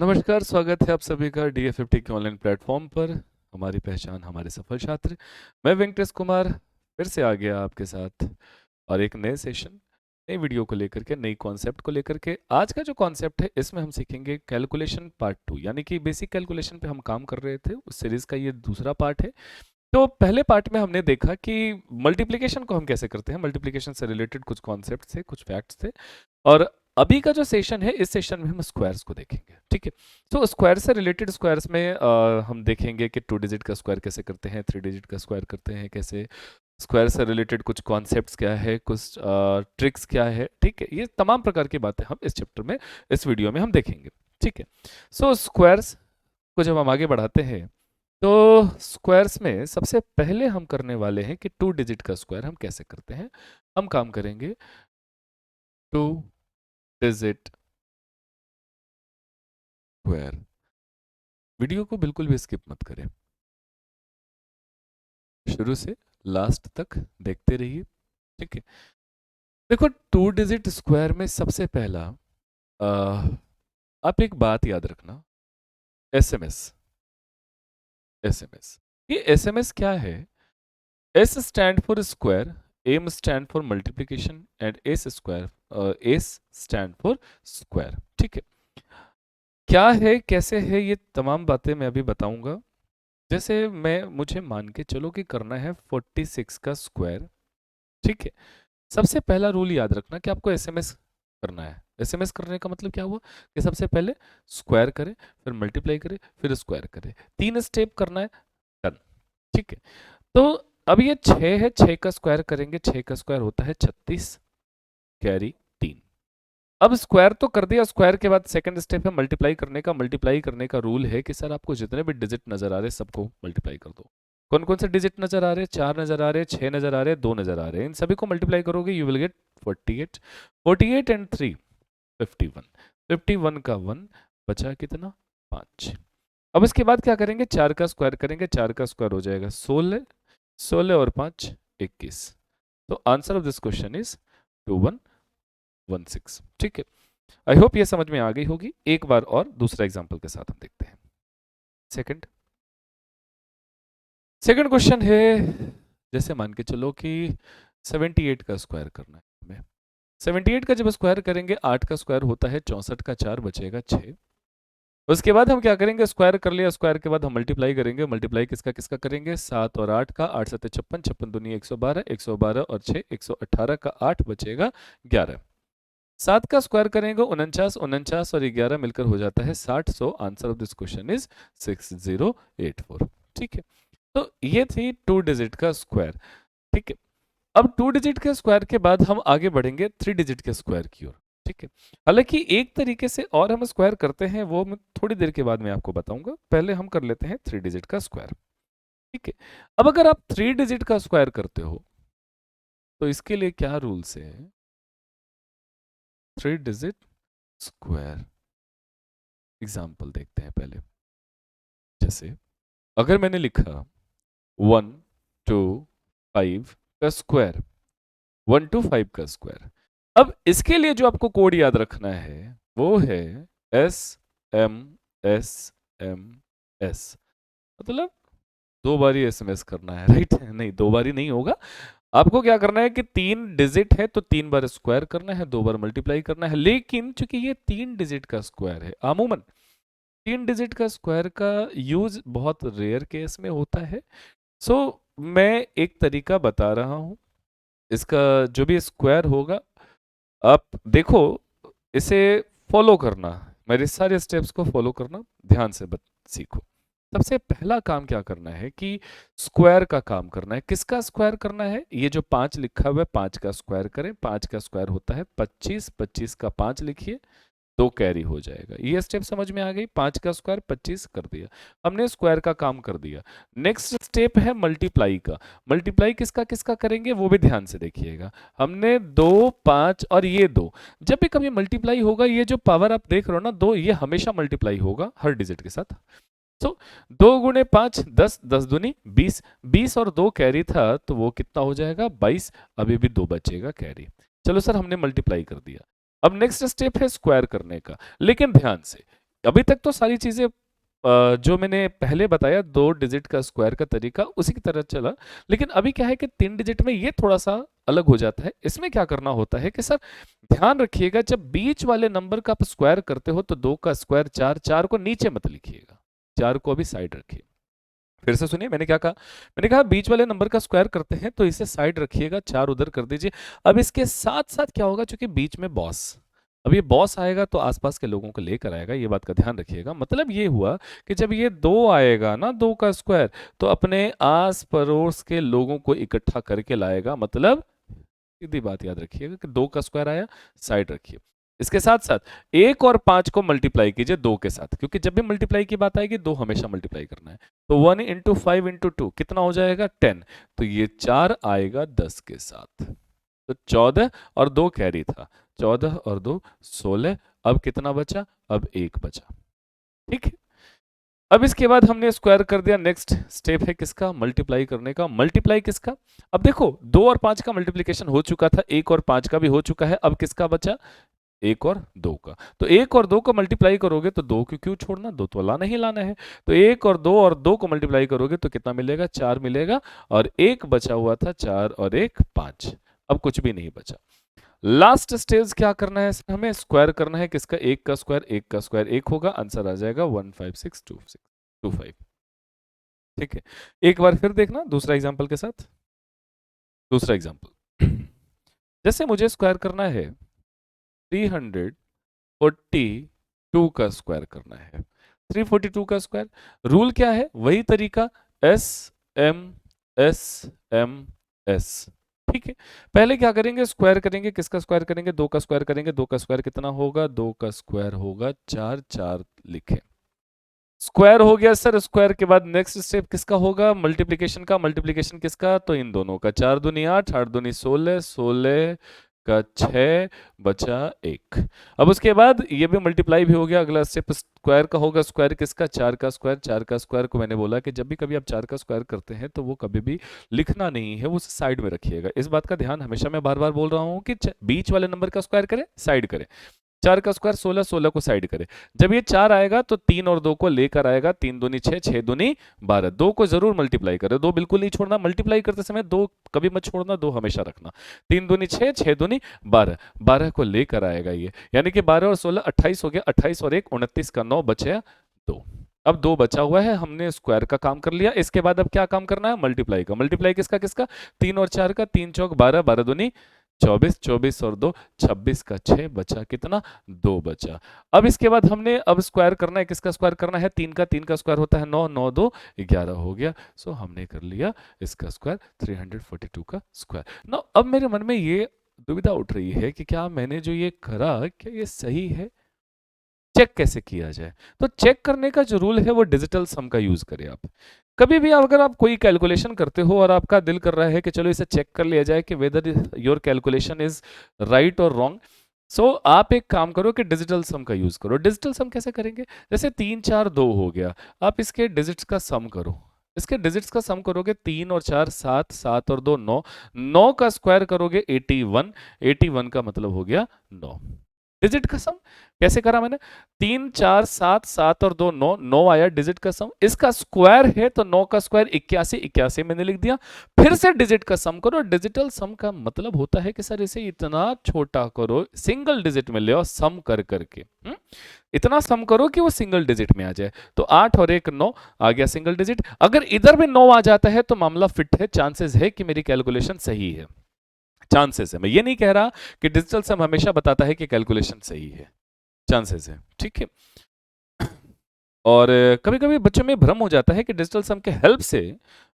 नमस्कार, स्वागत है आप सभी का DA50 के ऑनलाइन प्लेटफॉर्म पर। हमारी पहचान हमारे सफल छात्र। मैं वेंकटेश कुमार फिर से आ गया आपके साथ और एक नए सेशन, नई वीडियो को लेकर के, नई कॉन्सेप्ट को लेकर के। आज का जो कॉन्सेप्ट है इसमें हम सीखेंगे कैलकुलेशन पार्ट 2, यानी कि बेसिक कैलकुलेशन पे हम काम कर रहे थे, उस सीरीज का ये दूसरा पार्ट है। तो पहले पार्ट में हमने देखा कि मल्टीप्लिकेशन को हम कैसे करते हैं, मल्टीप्लिकेशन से रिलेटेड कुछ कॉन्सेप्ट थे, कुछ फैक्ट्स थे। और अभी का जो सेशन है, इस सेशन में हम स्क्वायर्स को देखेंगे, ठीक है। तो स्क्वायर से रिलेटेड स्क्वायर्स में हम देखेंगे कि 2 डिजिट का स्क्वायर कैसे करते हैं, 3 डिजिट का स्क्वायर करते हैं कैसे, स्क्वायर से रिलेटेड कुछ कॉन्सेप्ट्स क्या है, कुछ ट्रिक्स क्या है, ठीक है। ये तमाम प्रकार की बातें हम इस चैप्टर में, इस वीडियो में हम देखेंगे, ठीक है। सो स्क्वायर्स को जब हम आगे बढ़ाते हैं तो स्क्वायर्स में सबसे पहले हम करने वाले हैं कि 2 डिजिट का स्क्वायर हम कैसे करते हैं। हम काम करेंगे 2 डिजिट स्क्वायर। वीडियो को बिल्कुल भी स्किप मत करें, शुरू से लास्ट तक देखते रहिए, ठीक है। देखो, 2 डिजिट स्क्वायर में सबसे पहला आ, आप एक बात याद रखना, एसएमएस। एसएमएस, ये एसएमएस क्या है? S stand for square, M stand for multiplication and S square, S stand for square, ठीक है। क्या है, कैसे है, ये तमाम बातें मैं अभी बताऊंगा। जैसे मुझे मान के चलो कि करना है 46 का स्क्वायर, ठीक है। सबसे पहला रूल याद रखना कि आपको एसएमएस करना है। एसएमएस करने का मतलब क्या हुआ कि सबसे पहले स्क्वायर करें, फिर मल्टीप्लाई करें, फिर स्क्वायर करें, 3 स्टेप करना है, डन, ठीक है। तो अब ये 6 है, 6 का स्क्वायर करेंगे, 6 का स्क्वायर होता है 36, कैरी 3। अब स्क्वायर तो कर दिया, स्क्वायर के बाद सेकंड स्टेप है मल्टीप्लाई करने का। मल्टीप्लाई करने का रूल है कि सर आपको जितने भी डिजिट नजर आ रहे हैं सबको मल्टीप्लाई कर दो। कौन कौन से डिजिट नजर आ रहे हैं? 4 नजर आ रहे हैं, 6 नजर आ रहे हैं, 2 नजर आ रहे हैं। इन सभी को मल्टीप्लाई करोगे, यू विल गेट 48। 48 एंड 3 51। 51 का 1 बचा कितना? 5। अब इसके बाद क्या करेंगे? 4 का स्क्वायर करेंगे, 4 का स्क्वायर हो जाएगा 16, 16 और 5 21। तो answer of this question is 2116, ठीक है। आई होप ये समझ में आ गई होगी। एक बार और दूसरा एग्जांपल के साथ हम देखते हैं। सेकंड सेकंड क्वेश्चन है, जैसे मान के चलो कि 78 का स्क्वायर करना है हमें। 78 का जब स्क्वायर करेंगे, 8 का स्क्वायर होता है 64 का 4 बचेगा 6। उसके बाद हम क्या करेंगे? स्क्वायर कर लिया, स्क्वायर के बाद हम मल्टीप्लाई करेंगे। मल्टीप्लाई किसका किसका करेंगे? 7 और 8 का। 8 7 56, 56 दूनी 112, 112 और 6 118 का 8 बचेगा 11। 7 का स्क्वायर करेंगे 49, 49 और 11 मिलकर हो जाता है 60। So answer of this question is 6084, ठीक है। तो ये थी 2 डिजिट का स्क्वायर, ठीक है। अब 2 डिजिट के स्क्वायर के बाद हम आगे बढ़ेंगे 3 डिजिट के स्क्वायर की ओर, ठीक है। हालांकि एक तरीके से और हम स्क्वायर करते हैं, वो मैं थोड़ी देर के बाद में आपको बताऊंगा। पहले हम कर लेते हैं 3 डिजिट का स्क्वायर, ठीक है। अब अगर आप 3 डिजिट का स्क्वायर करते हो तो इसके लिए क्या रूल्स है? 3 डिजिट स्क्वायर एग्जाम्पल देखते हैं पहले। जैसे अगर मैंने लिखा 1 2 5 का स्क्वायर, 1 2 5 का स्क्वायर। अब इसके लिए जो आपको कोड याद रखना है वो है S M S M S, मतलब 2 बारी एसएमएस करना है, राइट? नहीं, 2 बारी नहीं होगा। आपको क्या करना है कि 3 डिजिट है तो 3 बार स्क्वायर करना है, 2 बार मल्टीप्लाई करना है। लेकिन चूंकि ये 3 डिजिट का स्क्वायर है, अमूमन 3 डिजिट का स्क्वायर का यूज बहुत रेयर केस में होता है। सो मैं एक तरीका बता रहा हूं, इसका जो भी स्क्वायर होगा आप देखो, इसे फॉलो करना, मेरे सारे स्टेप्स को फॉलो करना, ध्यान से सीखो। सबसे पहला काम क्या करना है कि स्क्वायर का काम करना है। किसका स्क्वायर करना है? ये जो 5 लिखा हुआ है 5 का स्क्वायर करें। 5 का स्क्वायर होता है 25, 25 का 5 लिखिए, 2 कैरी हो जाएगा। ये स्टेप समझ में आ गई? 5 का स्क्वायर 25 कर दिया, हमने स्क्वायर का काम कर दिया। नेक्स्ट स्टेप है मल्टीप्लाई का। मल्टीप्लाई किसका किसका करेंगे वो भी ध्यान से देखिएगा। हमने 2 5 और ये 2, जब भी कभी मल्टीप्लाई होगा, ये जो पावर आप देख रहे हो ना 2, ये हमेशा मल्टीप्लाई होगा हर डिजिट के साथ। तो 2 गुणे 5 10, 10 दूनी 20, 20 और 2 कैरी था तो वो कितना हो जाएगा? 22। अभी भी 2 बचेगा कैरी। चलो सर, हमने मल्टीप्लाई कर दिया। अब नेक्स्ट स्टेप है स्क्वायर करने का, लेकिन ध्यान से अभी तक तो सारी चीजें जो मैंने पहले बताया 2 डिजिट का स्क्वायर का तरीका उसी की तरह चला, लेकिन अभी क्या है कि 3 डिजिट में ये थोड़ा सा अलग हो जाता है। इसमें क्या करना होता है कि सर ध्यान रखिएगा, जब बीच वाले नंबर का आप स्क्वायर करते हो तो 2 का स्क्वायर 4, 4 को नीचे मत लिखिएगा, 4 को अभी साइड रखिए। फिर से सुनिए, मैंने क्या कहा, मैंने कहा बीच वाले नंबर का स्क्वायर करते हैं तो इसे साइड रखिएगा, 4 उधर कर दीजिए। अब इसके साथ साथ क्या होगा, चूंकि बीच में बॉस, अब ये बॉस आएगा तो आसपास के लोगों को लेकर आएगा, ये बात का ध्यान रखिएगा। मतलब ये हुआ कि जब ये 2 आएगा ना, 2 का स्क्वायर, तो अपने आस पड़ोस के लोगों को इकट्ठा करके लाएगा। मतलब सीधी बात याद रखिएगा कि 2 का स्क्वायर आया, साइड रखिए। इसके साथ साथ 1 और 5 को मल्टीप्लाई कीजिए 2 के साथ, क्योंकि जब भी मल्टीप्लाई की बात आएगी 2 हमेशा मल्टीप्लाई करना है। तो 1 इंटू 5 इंटू 2 कितना हो जाएगा, 10। तो ये 4 आएगा 10 के साथ। तो 14 और 2 कैरी था, 14 और 2 16। अब कितना बचा, अब 1 बचा। ठीक है, अब इसके बाद हमने स्क्वायर कर दिया। नेक्स्ट स्टेप है किसका, मल्टीप्लाई करने का। मल्टीप्लाई किसका, अब देखो 2 और 5 का मल्टीप्लिकेशन हो चुका था, 1 और 5 का भी हो चुका है। अब किसका बचा, 1 और 2 का। तो 1 और 2 को मल्टीप्लाई करोगे तो 2 को क्यों छोड़ना, 2 तो लाना ही लाना है। तो 1 और 2 को मल्टीप्लाई करोगे तो कितना मिलेगा, 4 मिलेगा। और 1 बचा हुआ था, 4 और 1 5। अब कुछ भी नहीं बचा। लास्ट स्टेज क्या करना है, हमें स्क्वायर करना है किसका, 1 का स्क्वायर। 1 का स्क्वायर 1 होगा, आंसर आ जाएगा 15625। ठीक है, एक बार फिर देखना दूसरा एग्जांपल के साथ। दूसरा एग्जांपल, जैसे मुझे स्क्वायर करना है 342 का स्क्वायर करना है। 342 का स्क्वायर, रूल क्या है, वही तरीका, S M S M S. ठीक है, पहले क्या करेंगे, स्क्वायर करेंगे, किसका स्क्वायर करेंगे, 2 का स्क्वायर करेंगे। 2 का स्क्वायर कितना होगा, 2 का स्क्वायर होगा 4, 4 लिखे। स्क्वायर हो गया सर, स्क्वायर के बाद नेक्स्ट स्टेप किसका होगा, मल्टीप्लिकेशन का। मल्टीप्लिकेशन किसका, तो इन दोनों का, 4 दूनी 8, 8 दूनी 16, 16 का 6 बचा 1। अब उसके बाद ये भी मल्टीप्लाई भी हो गया। अगला स्टेप स्क्वायर का होगा। स्क्वायर किसका, 4 का स्क्वायर। 4 का स्क्वायर को मैंने बोला कि जब भी कभी आप 4 का स्क्वायर करते हैं तो वो कभी भी लिखना नहीं है, वो साइड में रखिएगा। इस बात का ध्यान हमेशा मैं बार बार बोल रहा हूँ कि बीच वाले नंबर का स्क्वायर करें, साइड करें। 4 का स्क्वायर 16, 16 को साइड करे। जब ये 4 आएगा तो 3 और 2 को लेकर आएगा, 3 दूनी 6, 6 दूनी 12। 2 को जरूर मल्टीप्लाई करे, 2 बिल्कुल नहीं छोड़ना। मल्टीप्लाई करते समय 2 कभी मत छोड़ना, 2 हमेशा रखना। 3 दूनी 6, 6 दूनी 12, 12 को लेकर आएगा ये, यानी कि 12 और 16 28 हो गया। 28 और 1 29 का 9 बचे 2। अब 2 बचा हुआ है, हमने स्क्वायर का काम कर लिया। इसके बाद अब क्या काम करना है, मल्टीप्लाई का। मल्टीप्लाई किसका किसका, 3 और 4 का। 3 चौक 12, 12 दूनी 24, 24 और 2 26 का 6 बचा कितना, 2 बचा। अब इसके बाद हमने अब स्क्वायर करना है, किसका स्क्वायर करना है, 3 का। 3 का स्क्वायर होता है 9, 9 2 11 हो गया। सो हमने कर लिया इसका स्क्वायर, 342 का स्क्वायर। ना अब मेरे मन में ये दुविधा उठ रही है कि क्या मैंने जो ये करा, क्या ये सही है, चेक कैसे किया जाए। तो चेक करने का जो रूल है वो डिजिटल सम का यूज करें आप। कभी भी अगर आप कोई कैलकुलेशन करते हो और आपका दिल कर रहा है कि चलो इसे चेक कर लिया जाए कि whether your calculation is right और रॉन्ग, सो आप एक काम करो कि डिजिटल सम का यूज करो। डिजिटल सम कैसे करेंगे, जैसे 3 4 2 हो गया, आप इसके डिजिट्स का सम करो। इसके डिजिट्स का सम करोगे, 3 और 4 7, 7 और 2 9, 9 का स्क्वायर करोगे 81, 81 का मतलब हो गया 9। डिजिट का सम कैसे करा मैंने, 3 4 7, 7 और 2 9, 9 आया डिजिट का सम। इसका स्क्वायर है तो 9 का स्क्वायर 81, 81 मैंने लिख दिया। फिर से डिजिट का सम करो। डिजिटल सम का मतलब होता है कि सर इसे इतना छोटा करो, सिंगल डिजिट में ले आओ सम कर करके। इतना सम करो कि वो सिंगल डिजिट में आ जाए। तो 8 और 1 9 आ गया सिंगल डिजिट। अगर इधर भी 9 आ जाता है तो मामला फिट है, चांसेस है कि मेरी कैलकुलेशन सही है, चांसेस है। मैं ये नहीं कह रहा कि डिजिटल सम हमेशा बताता है कि कैलकुलेशन सही है, चांसेस है। ठीक है, और कभी कभी बच्चों में भ्रम हो जाता है कि डिजिटल सम के हेल्प से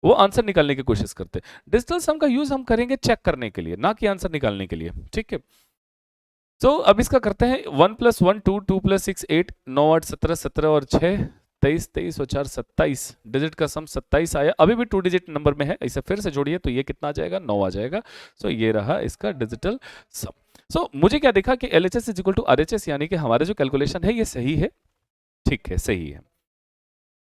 वो आंसर निकालने की कोशिश करते हैं। डिजिटल सम का यूज हम करेंगे चेक करने के लिए, ना कि आंसर निकालने के लिए। ठीक है, तो अब इसका करते हैं 1 + 1 2, 2 + 6 8, 9 8 17, 17 और 6 23, 23 और 4 27। डिजिट का सम 27 आया। अभी भी 2 डिजिट नंबर में है, इसे फिर से जोड़िए तो ये कितना आ जाएगा, 9 आ जाएगा। सो ये रहा इसका डिजिटल सम। सो मुझे क्या देखा कि LHS = RHS, यानी कि हमारा जो कैलकुलेशन है ये सही है। ठीक है, सही है।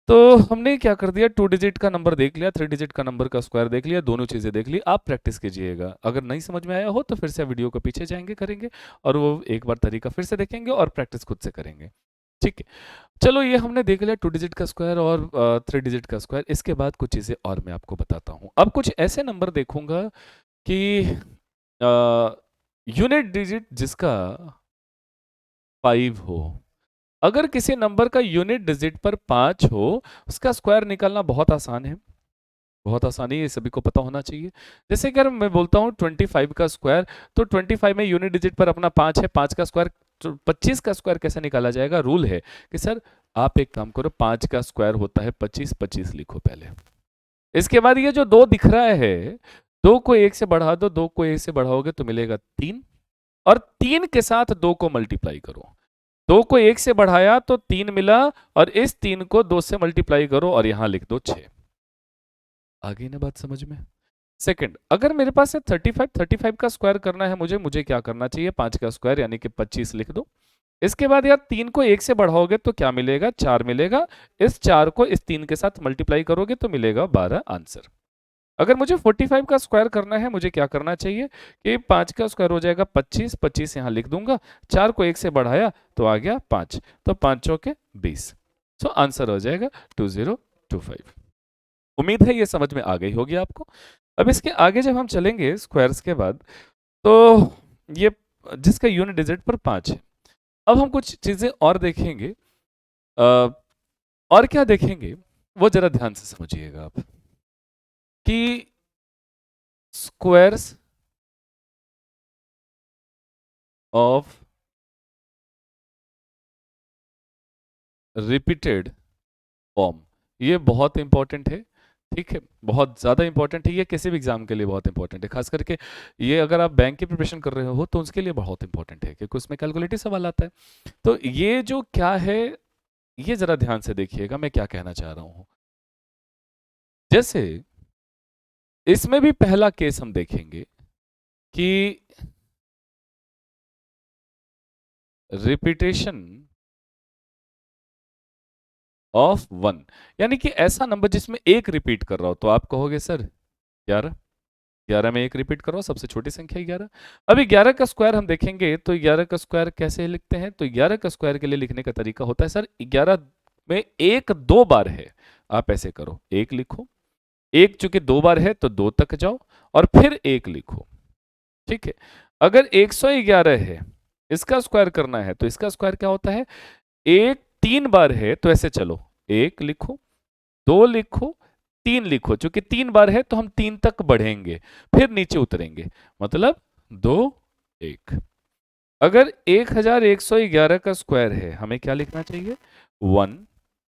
तो हमने क्या कर दिया, 2 डिजिट का नंबर देख लिया, 3 डिजिट का नंबर का स्क्वायर देख लिया, दोनों चीजें देख ली। आप प्रैक्टिस कीजिएगा, अगर नहीं समझ में आया हो तो फिर से वीडियो को पीछे जाएंगे, करेंगे और वो एक बार तरीका फिर से देखेंगे और प्रैक्टिस खुद से करेंगे। ठीक है, चलो ये हमने देख लिया 2 डिजिट का स्क्वायर और 3 डिजिट का स्क्वायर। इसके बाद कुछ चीज़ें और मैं आपको बताता हूँ। अब कुछ ऐसे नंबर देखूंगा कि यूनिट डिजिट जिसका 5 हो। अगर किसी नंबर का यूनिट डिजिट पर 5 हो, उसका स्क्वायर निकालना बहुत आसान है, बहुत आसानी है, सभी को पता होना चाहिए। जैसे कि अगर मैं बोलता हूँ 25 का स्क्वायर, तो 25 में यूनिट डिजिट पर अपना 5 है, 5 का स्क्वायर, तो 25 का स्क्वायर कैसे निकाला जाएगा? रूल है कि सर आप एक काम करो, 5 का स्क्वायर होता है 25, 25 लिखो पहले। इसके बाद ये जो 2 दिख रहा है, 2 को 1 से बढ़ा दो, 2 को 1 से बढ़ाओगे तो मिलेगा 3, और 3 के साथ 2 को मल्टीप्लाई करो। 2 को 1 से बढ़ाया तो 3 मिला, और इस 3 को 2 से मल्टीप्लाई करो और यहां लिख दो 6। आगे ना बात समझ में? सेकंड, अगर मेरे पास है 35, 35 का स्क्वायर करना है मुझे क्या करना चाहिए? 5 का स्क्वायर यानी कि 25 लिख दो। इसके बाद यार 3 को 1 से बढ़ाओगे तो क्या मिलेगा? 4 मिलेगा। इस 4 को इस 3 के साथ मल्टीप्लाई करोगे तो मिलेगा 12 आंसर। अगर मुझे 45 का स्क्वायर करना है, मुझे क्या करना चाहिए कि 5 का स्क्वायर हो जाएगा 25, 25 यहाँ लिख दूंगा, 4 को 1 से बढ़ाया तो आ गया 5, तो 5 चौके 20। सो आंसर हो जाएगा 2025। उम्मीद है ये समझ में आ गई होगी आपको। अब इसके आगे जब हम चलेंगे स्क्वायर्स के बाद, तो ये जिसका यूनिट डिजिट पर 5 है। अब हम कुछ चीजें और देखेंगे। और क्या देखेंगे वो जरा ध्यान से समझिएगा आप, कि स्क्वायर्स ऑफ रिपीटेड फॉर्म, ये बहुत इंपॉर्टेंट है। ठीक है, बहुत ज़्यादा इंपॉर्टेंट है, ये किसी भी एग्जाम के लिए बहुत इंपॉर्टेंट है। खास करके ये अगर आप बैंक की प्रिपरेशन कर रहे हो तो उसके लिए बहुत इंपॉर्टेंट है, क्योंकि उसमें कैलकुलेटिव सवाल आता है। तो ये जो क्या है, ये जरा ध्यान से देखिएगा मैं क्या कहना चाह रहा हूं। जैसे इसमें भी पहला केस हम देखेंगे कि रिपीटेशन ऑफ 1, यानी कि ऐसा नंबर जिसमें एक रिपीट कर रहा हो। तो आप कहोगे सर 11, 11 में एक रिपीट करो, सबसे छोटी संख्या 11। अभी 11 का स्क्वायर हम देखेंगे तो 11 का स्क्वायर कैसे लिखते हैं? तो 11 का स्क्वायर के लिए लिखने का तरीका होता है सर, 11 में एक 2 बार है, आप ऐसे करो, एक लिखो, एक चूंकि 2 बार है तो 2 तक जाओ और फिर एक लिखो। ठीक है, अगर 111 है, इसका स्क्वायर करना है तो इसका स्क्वायर क्या होता है? एक 3 बार है तो ऐसे चलो, एक लिखो, 2 लिखो, 3 लिखो, चूंकि 3 बार है तो हम 3 तक बढ़ेंगे, फिर नीचे उतरेंगे, मतलब 2 1। अगर 1111 का स्क्वायर है, हमें क्या लिखना चाहिए? 1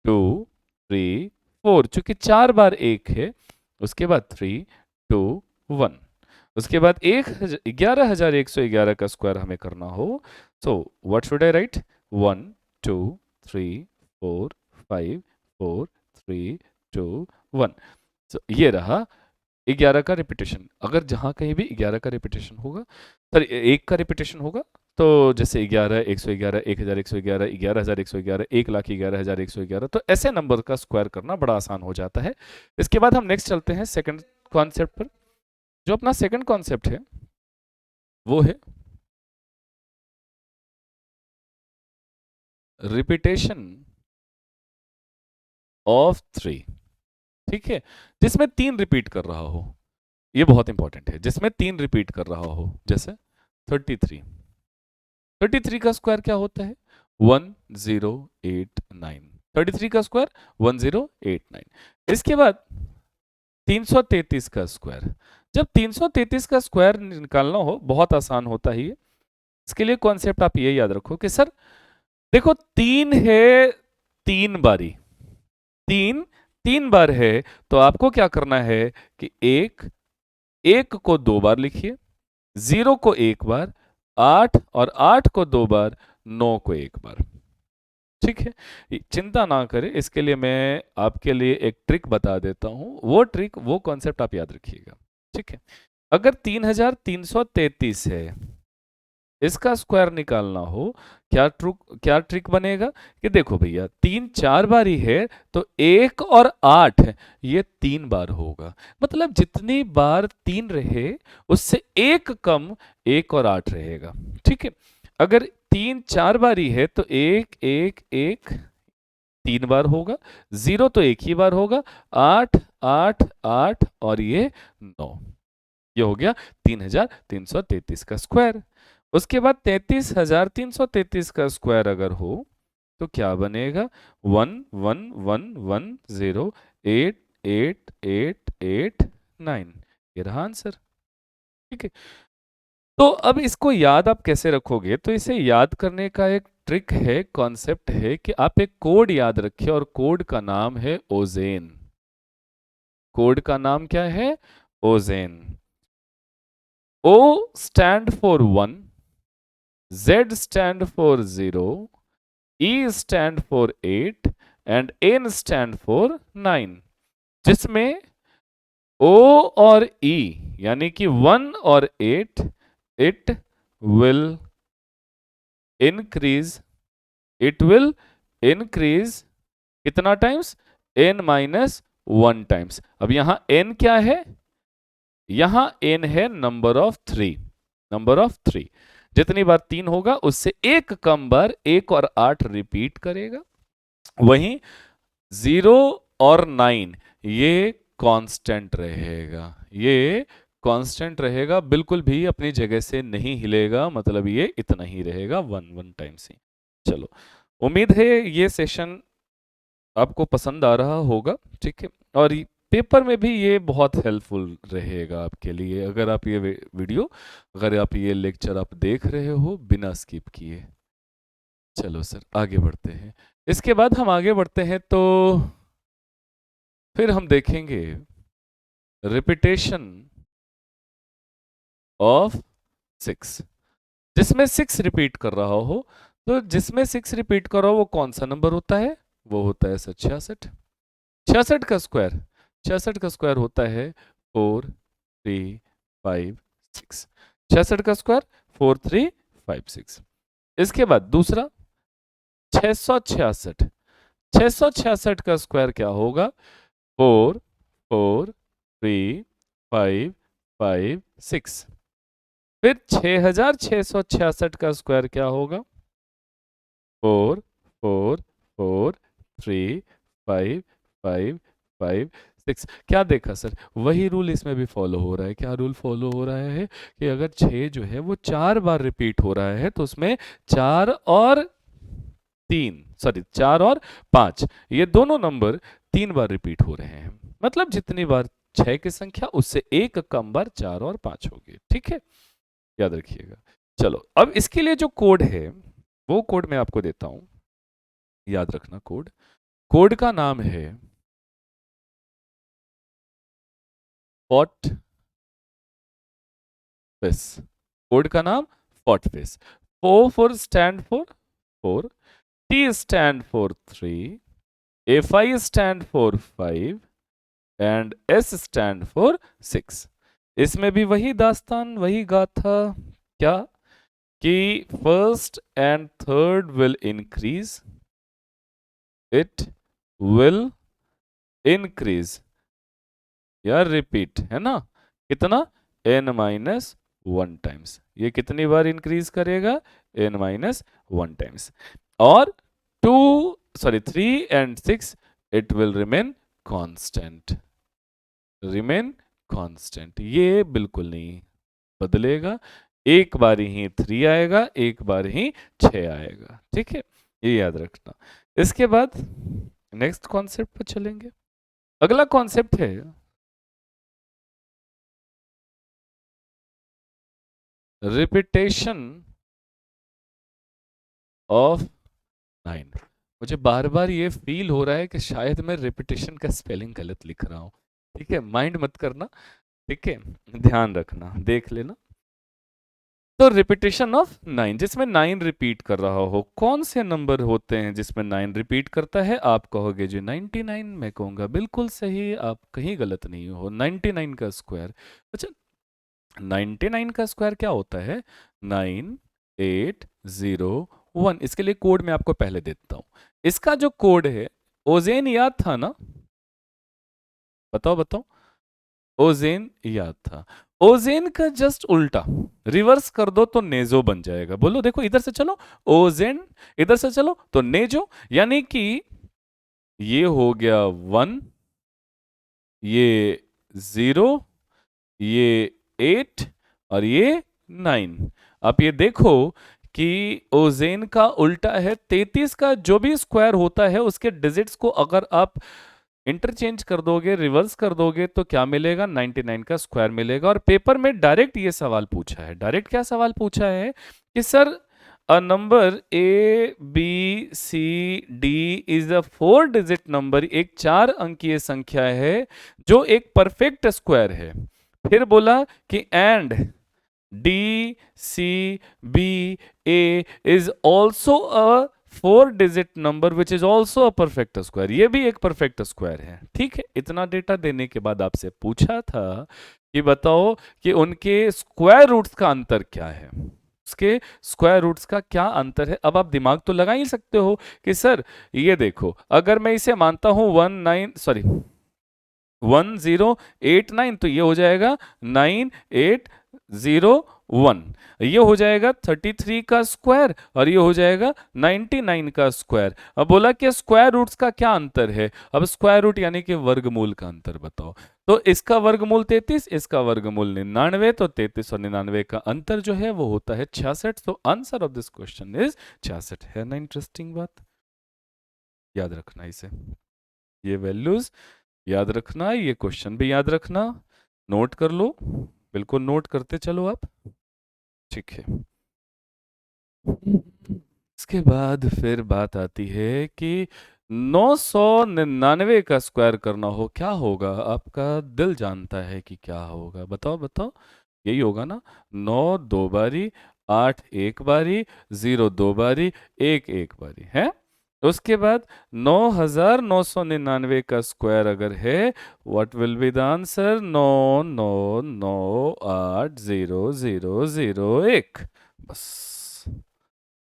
2 3 4, चूंकि 4 बार एक है, उसके बाद 3 2 1, उसके बाद 11111 का स्क्वायर हमें करना हो, so what should I right? 1 2 3 4 5 4 3 2 1। So, ये रहा 11 का रिपीटेशन। अगर जहां कहीं भी 11 का रिपीटेशन होगा, सॉरी 1 का रिपीटेशन होगा, तो जैसे 11 111 1111 11111 1,11,111, तो ऐसे नंबर का स्क्वायर करना बड़ा आसान हो जाता है। इसके बाद हम नेक्स्ट चलते हैं सेकंड कॉन्सेप्ट पर। जो अपना सेकंड कॉन्सेप्ट है वो है रिपीटेशन ऑफ 3। ठीक है, जिसमें 3 रिपीट कर रहा हो, ये बहुत इंपॉर्टेंट है, जिसमें 3 रिपीट कर रहा हो। जैसे 33, 33 का स्क्वायर क्या होता है? 1089, 33 का स्क्वायर 1089। इसके बाद 333 का स्क्वायर, जब 333 का स्क्वायर निकालना हो, बहुत आसान होता ही है। इसके लिए कॉन्सेप्ट आप ये याद रखो कि सर देखो 3 है, 3 बारी, 3 3 बार है, तो आपको क्या करना है कि एक को 2 बार लिखिए, 0 को 1 बार, 8 और 8 को 2 बार, 9 को 1 बार। ठीक है, चिंता ना करें, इसके लिए मैं आपके लिए एक ट्रिक बता देता हूं, वो ट्रिक, वो कॉन्सेप्ट आप याद रखिएगा। ठीक है, अगर 3333 है, इसका स्क्वायर निकालना हो, क्या ट्रिक बनेगा कि देखो भैया 3 4 बारी है, तो 1 और 8 ये 3 बार होगा, मतलब जितनी बार 3 रहे उससे एक कम 1 और 8 रहेगा। ठीक है, अगर 3 4 बारी है तो 1 1 1 3 बार होगा, 0 तो एक ही बार होगा, 8 8 8 और ये 9। ये हो गया 3333 का स्क्वायर। उसके बाद 33,333 का स्क्वायर अगर हो तो क्या बनेगा? 11110888889। ये रहा आंसर। ठीक है, तो अब इसको याद आप कैसे रखोगे? तो इसे याद करने का एक ट्रिक है, कॉन्सेप्ट है कि आप एक कोड याद रखिए और कोड का नाम है ओजेन। कोड का नाम क्या है? ओजेन। O stand for 1, Z stand for 0, E stand for 8 and N stand for 9, जिसमें O और E यानी कि 1 और 8 it will increase, it will increase कितना टाइम्स? n minus 1 times. अब यहां n क्या है? यहां n है नंबर ऑफ 3, नंबर ऑफ 3। जितनी बार 3 होगा उससे एक कम बार 1 और 8 रिपीट करेगा। वहीं 0 और 9 ये कांस्टेंट रहेगा, ये कांस्टेंट रहेगा, बिल्कुल भी अपनी जगह से नहीं हिलेगा, मतलब ये इतना ही रहेगा 1 टाइम्स ही। चलो, उम्मीद है ये सेशन आपको पसंद आ रहा होगा। ठीक है, और पेपर में भी ये बहुत हेल्पफुल रहेगा आपके लिए, अगर आप ये वीडियो, अगर आप ये लेक्चर आप देख रहे हो बिना स्किप किए। चलो सर आगे बढ़ते हैं। इसके बाद हम आगे बढ़ते हैं तो फिर हम देखेंगे रिपीटेशन ऑफ 6, जिसमें 6 रिपीट कर रहा हो। तो जिसमें 6 रिपीट कर रहा हो वो कौन सा नंबर होता है? वो होता है सर 66। 66 का स्क्वायर, 66 का स्क्वायर होता है 4 3 5 6। 66 का स्क्वायर 4 3 5 6। इसके बाद दूसरा 666, 666 का स्क्वायर क्या होगा? 4 4 3 5 5 6। फिर 6666 का स्क्वायर क्या होगा? 4 4 4 3 5 5 5 6। क्या देखा सर? वही रूल इसमें भी फॉलो हो रहा है। क्या रूल फॉलो हो रहा है? कि अगर 6 जो है वो 4 बार रिपीट हो रहा है तो उसमें 4 और 3, सॉरी 4 और 5, ये दोनों नंबर 3 बार रिपीट हो रहे हैं। मतलब जितनी बार 6 की संख्या उससे एक कम बार 4 और 5 होगी। ठीक है, याद रखिएगा। चलो, अब इसके लिए जो कोड है वो कोड मैं आपको देता हूं, याद रखना कोड। कोड का नाम है फॉट फेस। कोड का नाम fought face. O for stand for 4, T stand for 3, Fi stand for 5 and S stand for 6। इसमें भी वही दास्तान, वही गाथा। क्या? कि first and third will increase, it will increase या रिपीट, है ना? कितना? n minus 1 times. ये कितनी बार इंक्रीज करेगा? n minus 1 times. और 3 and 6 it will remain constant, remain constant, ये बिल्कुल नहीं बदलेगा। एक बार ही 3 आएगा, एक बार ही 6 आएगा। ठीक है, ये याद रखना। इसके बाद नेक्स्ट कॉन्सेप्ट पर चलेंगे। अगला कॉन्सेप्ट है रिपीटेशन ऑफ 9। मुझे बार बार ये फील हो रहा है कि शायद मैं रिपीटेशन का स्पेलिंग गलत लिख रहा हूं। ठीक है, माइंड मत करना। ठीक है, ध्यान रखना, देख लेना। तो रिपीटेशन ऑफ 9, जिसमें 9 रिपीट कर रहा हो। कौन से नंबर होते हैं जिसमें 9 रिपीट करता है? आप कहोगे जी 99। मैं कहूंगा बिल्कुल सही, आप कहीं गलत नहीं हो। 99 का स्क्वायर, अच्छा 99 का स्क्वायर क्या होता है? 9 8 0 1। इसके लिए कोड मैं आपको पहले देता हूं। इसका जो कोड है, ओजेन याद था ना? बताओ बताओ, ओजेन याद था। ओजेन का जस्ट उल्टा, रिवर्स कर दो तो नेजो बन जाएगा। बोलो देखो, इधर से चलो ओजेन, इधर से चलो तो नेजो, यानी कि ये हो गया 1, ये 0, ये 8 और ये 9। आप ये देखो कि ओजेन का उल्टा है 33 का जो भी स्क्वायर होता है उसके डिजिट्स को अगर आप इंटरचेंज कर दोगे, रिवर्स कर दोगे तो क्या मिलेगा, 99 का स्क्वायर मिलेगा। और पेपर में डायरेक्ट ये सवाल पूछा है। डायरेक्ट क्या सवाल पूछा है कि sir a number A B C D is a 4 digit number, एक 4 अंकीय संख्या है जो एक परफेक्ट स्क्वायर है। फिर बोला कि and D C B A is also a 4 digit number which is also a perfect square, ये भी एक परफेक्ट स्क्वायर है। ठीक है, इतना डेटा देने के बाद आपसे पूछा था कि बताओ कि उनके स्क्वायर रूट्स का अंतर क्या है, उसके स्क्वायर रूट्स का क्या अंतर है। अब आप दिमाग तो लगा ही सकते हो कि सर ये देखो, अगर मैं इसे मानता हूं 1089 तो ये हो जाएगा 9801, ये हो जाएगा 33 का स्क्वायर और ये हो जाएगा 99 का स्क्वायर। अब बोला कि स्क्वायर रूट्स का क्या अंतर है, अब स्क्वायर रूट यानी कि वर्गमूल का अंतर बताओ। तो इसका वर्गमूल 33, इसका वर्गमूल 99, तो 33 और 99 का अंतर जो है वो होता है 66। तो answer of this question is 66। है ना इंटरेस्टिंग बात, याद रखना इसे, ये वैल्यूज याद रखना, ये क्वेश्चन भी याद रखना, नोट कर लो, बिल्कुल नोट करते चलो आप। ठीक है, इसके बाद फिर बात आती है कि 999 का स्क्वायर करना हो, क्या होगा, आपका दिल जानता है कि क्या होगा, बताओ बताओ। यही होगा ना, 9 दो बारी, 8 एक बारी, 0 दो बारी, 1 एक बारी है। उसके बाद 9999 का स्क्वायर अगर है, what will be the answer, 99980001। बस,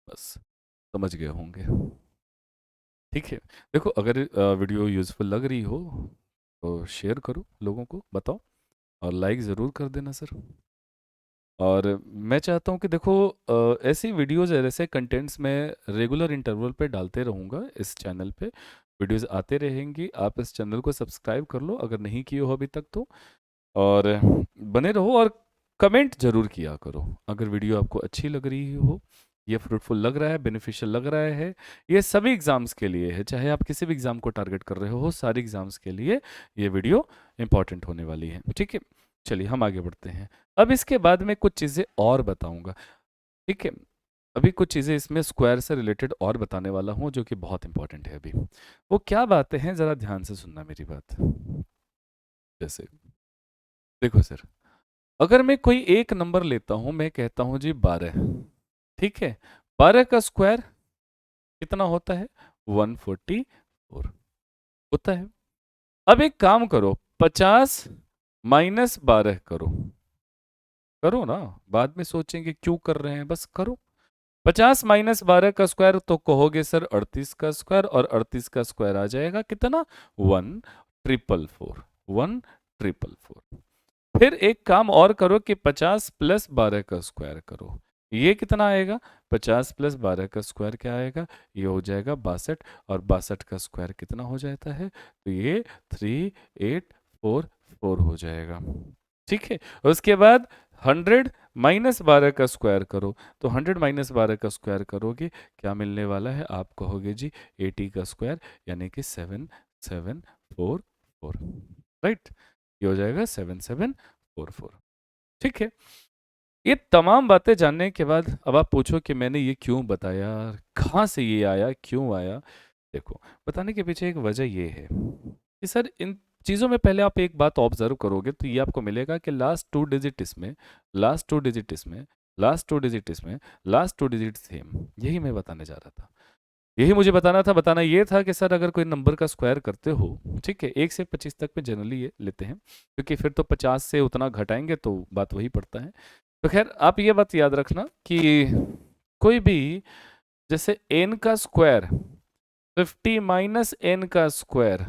बस समझ गए होंगे। ठीक है, देखो अगर वीडियो यूजफुल लग रही हो तो शेयर करो, लोगों को बताओ, और लाइक ज़रूर कर देना सर। और मैं चाहता हूँ कि देखो ऐसी वीडियोज़ ऐसे कंटेंट्स में रेगुलर इंटरवल पे डालते रहूँगा इस चैनल पे, वीडियोज़ आते रहेंगी। आप इस चैनल को सब्सक्राइब कर लो अगर नहीं किए हो अभी तक तो, और बने रहो और कमेंट जरूर किया करो अगर वीडियो आपको अच्छी लग रही हो, ये फ्रूटफुल लग रहा है, बेनिफिशियल लग रहा है। ये सभी एग्जाम्स के लिए है, चाहे आप किसी भी एग्जाम को टारगेट कर रहे हो, सारी एग्जाम्स के लिए ये वीडियो इंपॉर्टेंट होने वाली है। ठीक है, चलिए हम आगे बढ़ते हैं। अब इसके बाद में कुछ चीज़ें और बताऊंगा। ठीक है, अभी कुछ चीज़ें इसमें स्क्वायर से रिलेटेड और बताने वाला हूँ जो कि बहुत इंपॉर्टेंट है। अभी वो क्या बातें हैं, ज़रा ध्यान से सुनना मेरी बात। जैसे देखो सर, अगर मैं कोई एक नंबर लेता हूं, मैं कहता हूं जी 12, ठीक है, 12 का स्क्वायर कितना होता है, 144 होता है। अब एक काम करो, 50 माइनस 12 करो, करो ना, बाद में सोचेंगे क्यों कर रहे हैं, बस करो। 50 माइनस 12 का स्क्वायर तो कहोगे सर 38 का स्क्वायर, और 38 का स्क्वायर आ जाएगा कितना, 1444, 1444। फिर एक काम और करो कि 50 प्लस 12 का स्क्वायर करो, ये कितना आएगा, 50 प्लस 12 का स्क्वायर क्या आएगा, ये हो जाएगा 62, और 62 का स्क्वायर कितना हो जाता है, तो ये 3844 हो जाएगा। ठीक है, उसके बाद 100 माइनस 12 का स्क्वायर करो, तो 100 माइनस 12 का स्क्वायर करोगे, क्या मिलने वाला है, आप कहोगे जी 80 का स्क्वायर, यानी कि 7744, राइट, ये हो जाएगा 7744। ठीक है, ये तमाम बातें जानने के बाद अब आप पूछो कि मैंने ये क्यों बताया, कहाँ से ये आया, क्यों आया। देखो, बताने के पीछे एक वजह ये है कि सर इन चीज़ों में पहले आप एक बात ऑब्जर्व करोगे तो ये आपको मिलेगा कि लास्ट टू डिजिट इसमें, लास्ट टू डिजिट इसमें, लास्ट टू डिजिट इसमें, लास्ट टू डिजिट सेम, यही मैं बताने जा रहा था। यही मुझे बताना था। बताना ये था कि सर अगर कोई नंबर का स्क्वायर करते हो, ठीक है, 1 से 25 तक में जनरली ये लेते हैं, क्योंकि फिर तो 50 से उतना घटाएंगे तो बात वही पड़ता है। तो खैर आप ये बात याद रखना कि कोई भी, जैसे n का स्क्वायर 50 माइनस n का स्क्वायर,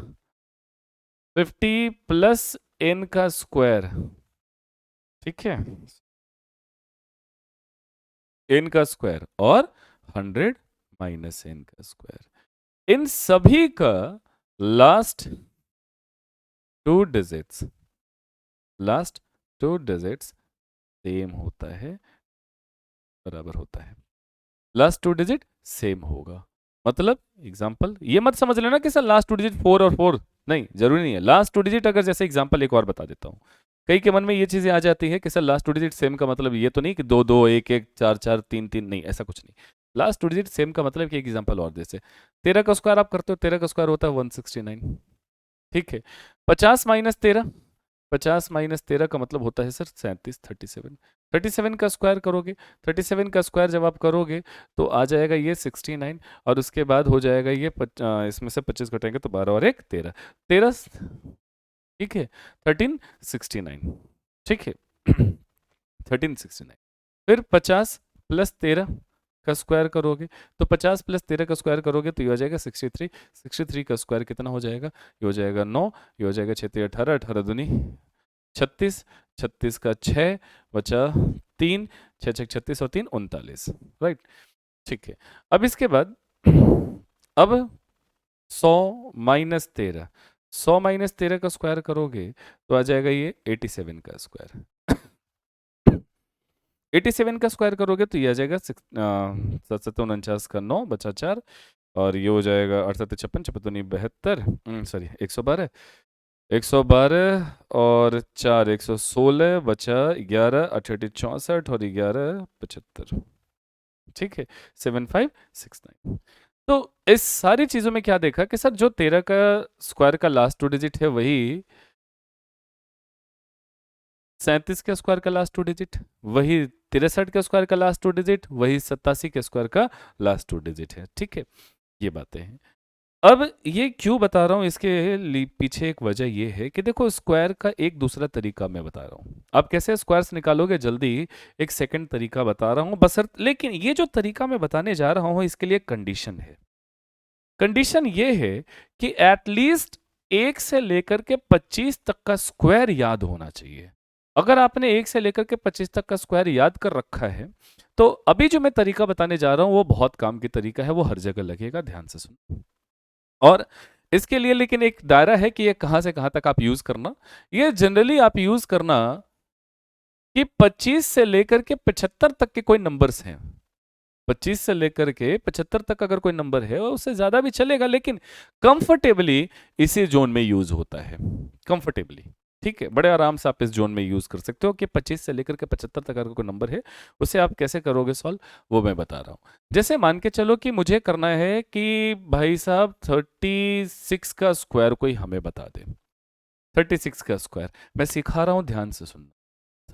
50 प्लस n का स्क्वायर, ठीक है, n का स्क्वायर और 100 माइनस n का स्क्वायर, इन सभी का last last two digits same होता है, बराबर होता है, लास्ट टू डिजिट सेम होगा। मतलब एग्जांपल ये मत समझ लेना कि सर लास्ट टू डिजिट 4 और 4, नहीं जरूरी नहीं है। लास्ट टू डिजिट अगर जैसे एग्जांपल एक और बता देता हूँ, कई के मन में ये चीजें आ जाती है कि sir last two digit same का मतलब ये तो नहीं कि 2 2 1 1 4 4 3 3, नहीं ऐसा कुछ नहीं। लास्ट टू डिजिट सेम का मतलब कि एक एग्जांपल और जैसे 13 का स्क्वायर आप करते हो, 13 का स्क्वायर होता है 169, ठीक है। 50 माइनस 13, 50 माइनस 13 का मतलब होता है सर 37, 37। 37 का स्क्वायर करोगे, 37 का स्क्वायर जब आप करोगे तो आ जाएगा ये 69, और उसके बाद हो जाएगा ये इसमें से 25 घटाएंगे तो 12 और 1 13, 13, ठीक है, 1369, ठीक है। 1369, फिर 50 प्लस 13 का स्क्वायर करोगे तो 50 प्लस 13 का स्क्वायर करोगे तो ये हो जाएगा 63, 63 का स्क्वायर कितना हो जाएगा, ये हो जाएगा 9, ये हो जाएगा 6 18, 18 दूनी 36, 36 का 6 बचा 3, 6 6 36 और 3 39, राइट, ठीक है। अब इसके बाद अब 100 माइनस 13, 100 माइनस 13 का स्क्वायर करोगे तो आ जाएगा ये 87 का स्क्वायर। 87 का स्क्वायर करोगे तो ये आ जाएगा 749 का 9 बचा 4, और ये हो जाएगा 68 56 56 72, सॉरी 112, 112 और 4 116 बचा 11 68 64 और 11 75, ठीक है, 7569। तो इस सारी चीजों में क्या देखा कि सर जो 13 का स्क्वायर का लास्ट टू डिजिट है वही 37 के स्क्वायर का लास्ट टू डिजिट, वही 63 के स्क्वायर का लास्ट टू डिजिट, वही 87 के स्क्वायर का लास्ट टू डिजिट है, ठीक है। ये बातें हैं। अब ये क्यों बता रहा हूं, इसके पीछे एक वजह ये है कि देखो स्क्वायर का एक दूसरा तरीका मैं बता रहा हूं, आप कैसे स्क्वायर्स निकालोगे जल्दी, एक सेकंड तरीका बता रहा हूं बसर, लेकिन ये जो तरीका मैं बताने जा रहा हूं इसके लिए कंडीशन है। कंडीशन ये है कि एटलीस्ट 1 से लेकर के 25 तक का स्क्वायर याद होना चाहिए। अगर आपने 1 से लेकर के 25 तक का स्क्वायर याद कर रखा है तो अभी जो मैं तरीका बताने जा रहा हूं वो बहुत काम की तरीका है, वो हर जगह लगेगा, ध्यान से सुनो। और इसके लिए लेकिन एक दायरा है कि ये कहां से कहां तक आप यूज करना, ये जनरली आप यूज करना कि 25 से लेकर के 75 तक के कोई नंबर्स हैं, 25 से लेकर के 75 तक अगर कोई नंबर है और उससे ज्यादा भी चलेगा, लेकिन कंफर्टेबली इसी जोन में यूज होता है, कंफर्टेबली, ठीक है, बड़े आराम से आप इस जोन में यूज कर सकते हो कि 25 से लेकर के 75 तक अगर कोई नंबर है उसे आप कैसे करोगे सॉल्व, वो मैं बता रहा हूं। जैसे मान के चलो कि मुझे करना है कि भाई साहब 36 का स्क्वायर कोई हमें बता दे, 36 का स्क्वायर मैं सिखा रहा हूं, ध्यान से सुनना।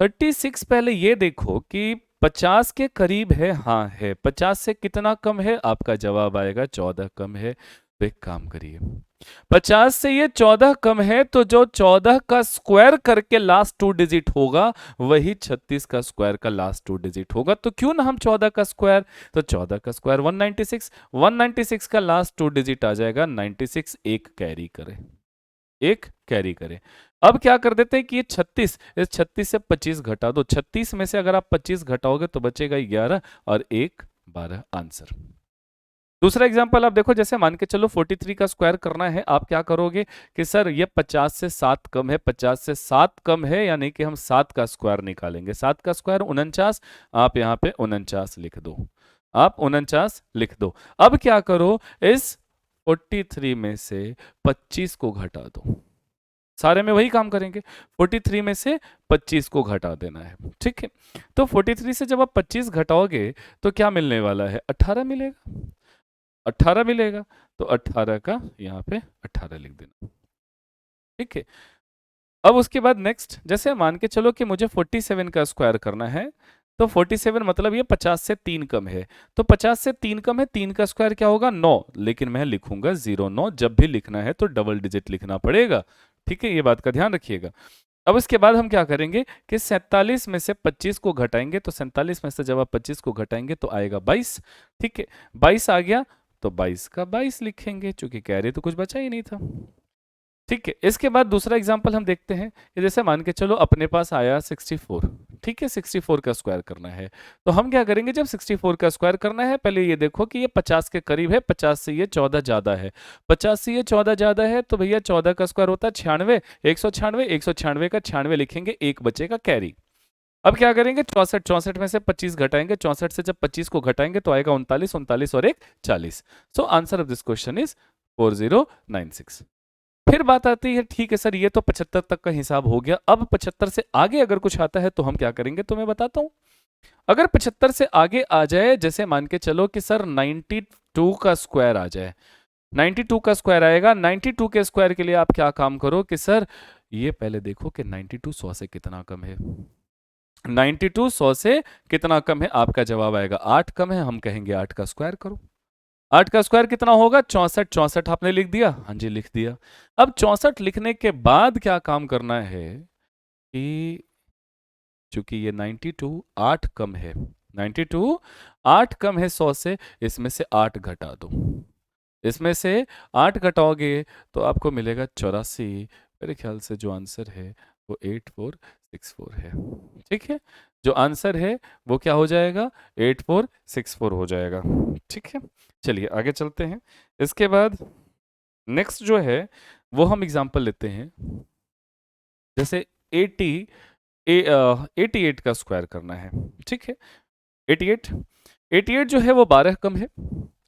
36 पहले ये देखो कि 50 के करीब है, हाँ है, 50 से कितना कम है, आपका जवाब आएगा 14 कम है। तो एक काम करिए, 50 से ये 14 कम है तो जो 14 का स्क्वायर करके लास्ट टू डिजिट होगा वही 36 का स्क्वायर का लास्ट टू डिजिट होगा। तो क्यों ना हम 14 का स्क्वायर, तो 14 का स्क्वायर 196, 196 का लास्ट टू डिजिट आ जाएगा 96, एक कैरी करे, एक कैरी करे। अब क्या कर देते हैं कि ये 36, इस 36 से 25 घटा दो, 36 में से अगर आप 25 घटाओगे तो बचेगा 11 और 1 12, आंसर। दूसरा एग्जांपल आप देखो, जैसे मान के चलो 43 का स्क्वायर करना है, आप क्या करोगे कि सर ये 50 से 7 कम है, 50 से 7 कम है, यानी कि हम 7 का स्क्वायर निकालेंगे, 7 का स्क्वायर 49, आप यहाँ पे 49 लिख दो, आप 49 लिख दो। अब क्या करो, इस 43 में से 25 को घटा दो, सारे में वही काम करेंगे, 43 में से 25 को घटा देना है, ठीक है। तो 43 से जब आप 25 घटाओगे तो क्या मिलने वाला है, 18 मिलेगा, 18 मिलेगा, तो 18 का यहाँ पे 18 लिख देना, ठीक है। अब उसके बाद नेक्स्ट, जैसे मान के चलो कि मुझे 47 का स्क्वायर करना है, तो 47 मतलब ये 50 से 3 कम है, तो 50 से 3 कम है, 3 का स्क्वायर क्या होगा 9, लेकिन मैं लिखूंगा 09, जब भी लिखना है तो डबल डिजिट लिखना पड़ेगा, ठीक है, ये बात का ध्यान रखिएगा। अब इसके बाद हम क्या करेंगे कि 47 में से 25 को घटाएंगे, तो 47 में से जब आप 25 को घटाएंगे तो आएगा 22, ठीक है, 22 आ गया तो 22 का 22 लिखेंगे, चूंकि कैरी तो कुछ बचा ही नहीं था, ठीक है। इसके बाद दूसरा एग्जांपल हम देखते हैं कि जैसे मान के चलो अपने पास आया 64, ठीक है, 64 का स्क्वायर करना है। तो हम क्या करेंगे, जब 64 का स्क्वायर करना है, पहले ये देखो कि ये 50 के करीब है, 50 से ये 14 ज्यादा है, 50 से ये 14 ज्यादा है, तो भैया 14 का स्क्वायर होता है 96, 196, 196 का 96 लिखेंगे, एक बचेगा कैरी। अब क्या करेंगे, 64, 64 में से 25 घटाएंगे, 64 से जब 25 को घटाएंगे तो आएगा 39, 39 और एक 40। So answer of this question is 4096। फिर बात आती है, ठीक है सर ये तो 75 तक का हिसाब हो गया, अब 75 से आगे अगर कुछ आता है तो हम क्या करेंगे, तो मैं बताता हूं। अगर 75 से आगे आ जाए, जैसे मान के चलो कि सर 92 का स्क्वायर आ जाए, 92 का स्क्वायर आएगा, 92 के स्क्वायर के लिए आप क्या काम करो कि सर ये पहले देखो कि 92 100 से कितना कम है, 92 100 से कितना कम है, आपका जवाब आएगा 8 कम है, हम कहेंगे 8 का स्क्वायर करो। 8 का स्क्वायर कितना होगा, 64, 64 आपने लिख दिया, हाँ जी लिख दिया। अब 64 लिखने के बाद क्या काम करना है कि चूंकि ये 92 8 कम है, 92 8 कम है 100 से, इसमें से 8 घटा दो, इसमें से 8 घटाओगे तो आपको मिलेगा 84। मेरे ख्याल से जो आंसर है वो 8464 है, ठीक है, जो आंसर है वो क्या हो जाएगा, 8464 हो जाएगा, ठीक है। चलिए आगे चलते हैं। इसके बाद नेक्स्ट जो है वो हम एग्जांपल लेते हैं, जैसे 88 का स्क्वायर करना है, ठीक है। 88 जो है वो 12 कम है,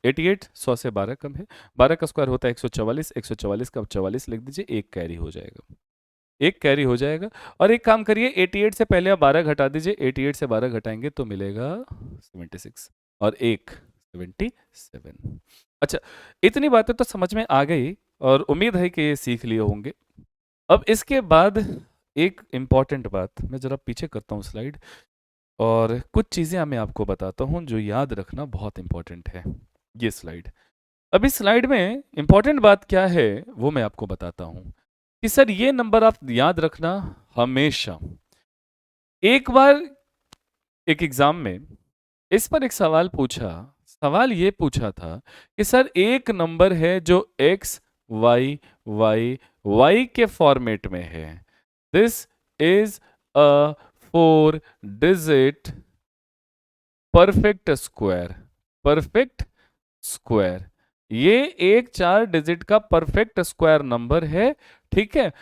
88 100 से 12 कम है, 12 का स्क्वायर होता है 144, 144 का 44 लिख दीजिए, एक कैरी हो जाएगा, एक कैरी हो जाएगा। और एक काम करिए, 88 से पहले आप 12 घटा दीजिए, 88 से 12 घटाएंगे तो मिलेगा 76 और एक 77। अच्छा, इतनी बातें तो समझ में आ गई और उम्मीद है कि ये सीख लिए होंगे। अब इसके बाद एक इम्पॉर्टेंट बात, मैं जरा पीछे करता हूँ स्लाइड और कुछ चीज़ें मैं आपको बताता हूँ जो याद रखना बहुत इम्पॉर्टेंट है। ये स्लाइड, अब इस स्लाइड में इम्पॉर्टेंट बात क्या है वो मैं आपको बताता हूँ कि सर ये नंबर आप याद रखना हमेशा। एक बार एक एग्जाम में इस पर एक सवाल पूछा, सवाल ये पूछा था कि सर एक नंबर है जो x y y y के फॉर्मेट में है, this is a 4 digit perfect square, perfect square, ये एक 4 डिजिट का परफेक्ट स्क्वायर नंबर है, ठीक है।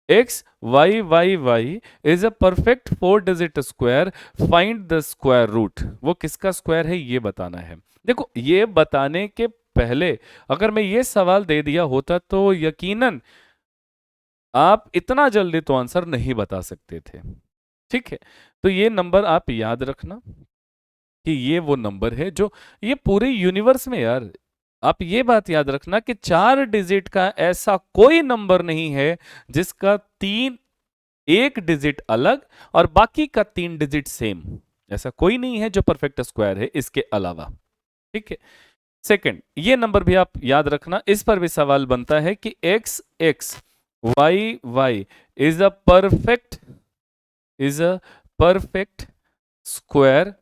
x y y y is a perfect 4 digit square, find the square root। वो किसका स्क्वायर है ये बताना है। देखो ये बताने के पहले अगर मैं ये सवाल दे दिया होता तो यकीनन आप इतना जल्दी तो आंसर नहीं बता सकते थे, ठीक है। तो ये नंबर आप याद रखना कि ये वो नंबर है जो ये पूरे यूनिवर्स में, यार आप ये बात याद रखना कि 4 डिजिट का ऐसा कोई नंबर नहीं है जिसका एक डिजिट अलग और बाकी का 3 डिजिट सेम, ऐसा कोई नहीं है जो परफेक्ट स्क्वायर है इसके अलावा, ठीक है। सेकंड, ये नंबर भी आप याद रखना, इस पर भी सवाल बनता है कि x x y y is a perfect square,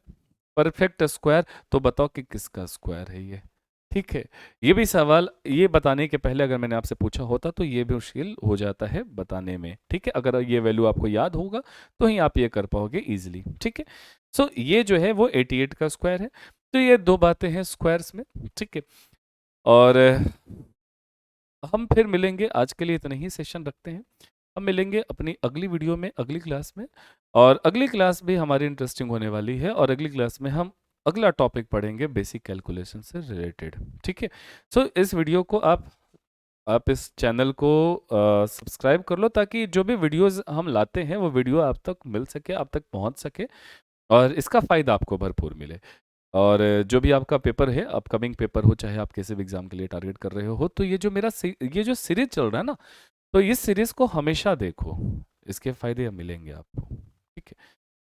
perfect square, तो बताओ कि किसका स्क्वायर है ये, ठीक है। ये भी सवाल ये बताने के पहले अगर मैंने आपसे पूछा होता तो ये भी मुश्किल हो जाता है बताने में, ठीक है। अगर ये वैल्यू आपको याद होगा तो ही आप ये कर पाओगे इजीली, ठीक है। सो ये जो है वो 88 का स्क्वायर है। तो ये दो बातें हैं स्क्वायर्स में, ठीक है। और हम फिर मिलेंगे, आज के लिए इतना ही सेशन रखते हैं, हम मिलेंगे अपनी अगली वीडियो में अगली क्लास में, और अगली क्लास भी हमारी इंटरेस्टिंग होने वाली है और अगली क्लास में हम अगला टॉपिक पढ़ेंगे बेसिक कैलकुलेशन से रिलेटेड, ठीक है। सो इस वीडियो को आप इस चैनल को सब्सक्राइब कर लो ताकि जो भी वीडियोस हम लाते हैं वो वीडियो आप तक मिल सके, आप तक पहुंच सके और इसका फ़ायदा आपको भरपूर मिले। और जो भी आपका पेपर है, अपकमिंग पेपर हो चाहे आप किसी भी एग्जाम के लिए टारगेट कर रहे हो, तो ये जो ये जो सीरीज चल रहा है ना, तो इस सीरीज को हमेशा देखो, इसके फायदे मिलेंगे आपको, ठीक है।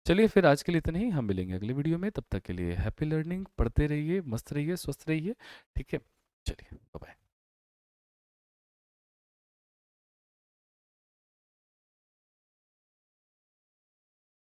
चलिए फिर आज के लिए इतना ही, हम मिलेंगे अगली वीडियो में, तब तक के लिए हैप्पी लर्निंग, पढ़ते रहिए, मस्त रहिए, स्वस्थ रहिए, ठीक है। चलिए बाय बाय।